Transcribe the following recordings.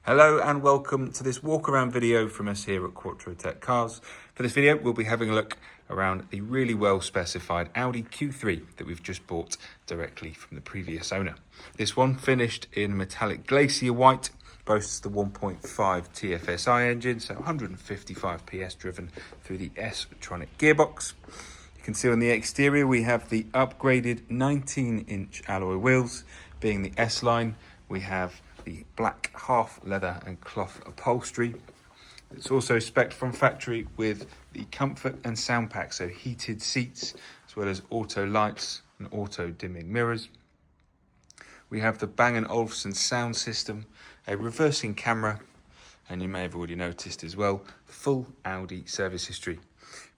Hello and welcome to this walk around video from us here at Quattrotech Cars. For this video we'll be having a look around the really well specified Audi Q3 that we've just bought directly from the previous owner. This one, finished in metallic glacier white, boasts the 1.5 TFSI engine, so 155 PS driven through the Tronic gearbox. You can see on the exterior we have the upgraded 19-inch alloy wheels. Being the S line, we have the black half leather and cloth upholstery. It's also spec'd from factory with the comfort and sound pack, so heated seats as well as auto lights and auto dimming mirrors. We have the Bang & Olufsen sound system, a reversing camera, and you may have already noticed as well, full Audi service history.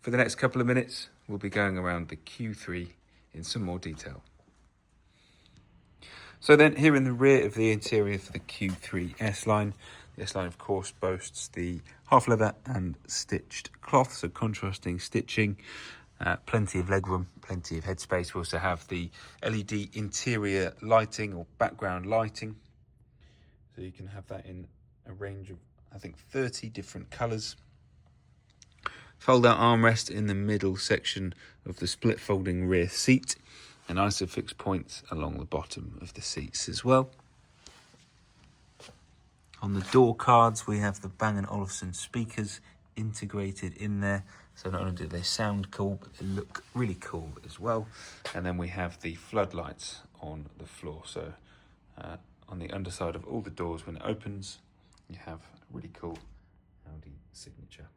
For the next couple of minutes, we'll be going around the Q3 in some more detail. So then, here in the rear of the interior for the Q3 S-Line, the S-Line of course boasts the half leather and stitched cloth, so contrasting stitching, plenty of legroom, plenty of headspace. We also have the LED interior lighting or background lighting, so you can have that in a range of, I think, 30 different colours. Fold out armrest in the middle section of the split folding rear seat, and isofix points along the bottom of the seats as well. On the door cards we have the Bang & Olufsen speakers integrated in there, so not only do they sound cool but they look really cool as well. And then we have the floodlights on the floor, so on the underside of all the doors when it opens you have a really cool Audi signature.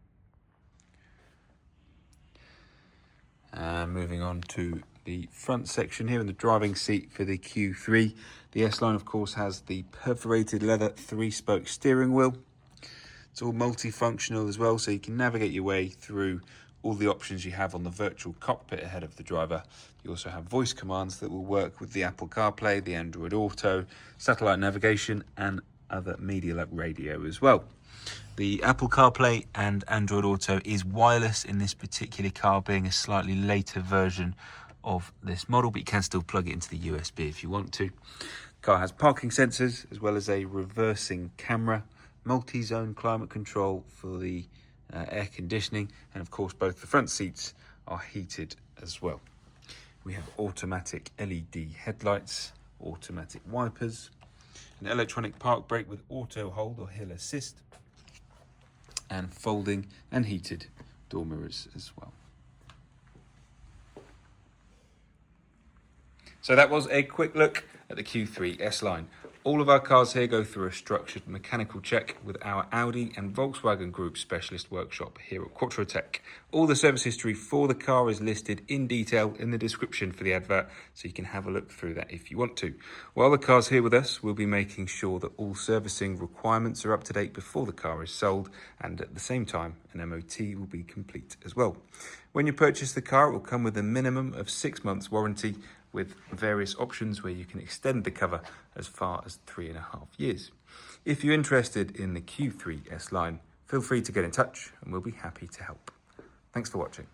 Moving on to the front section here in the driving seat for the Q3. The S-Line of course has the perforated leather 3-spoke steering wheel. It's all multifunctional as well, so you can navigate your way through all the options you have on the virtual cockpit ahead of the driver. You also have voice commands that will work with the Apple CarPlay, the Android Auto, satellite navigation and other media like radio as well. The Apple CarPlay and Android Auto is wireless in this particular car, being a slightly later version of this model, but you can still plug it into the USB if you want to. The car has parking sensors as well as a reversing camera, multi-zone climate control for the air conditioning, and of course both the front seats are heated as well. We have automatic LED headlights, automatic wipers, an electronic park brake with auto hold or hill assist, and folding and heated door mirrors as well. So that was a quick look at the Q3 S-Line. All of our cars here go through a structured mechanical check with our Audi and Volkswagen Group specialist workshop here at Quattrotech. All the service history for the car is listed in detail in the description for the advert, so you can have a look through that if you want to. While the car's here with us, we'll be making sure that all servicing requirements are up to date before the car is sold, and at the same time, an MOT will be complete as well. When you purchase the car, it will come with a minimum of 6 months warranty, with various options where you can extend the cover as far as 3.5 years. If you're interested in the Q3 S-Line, feel free to get in touch and we'll be happy to help. Thanks for watching.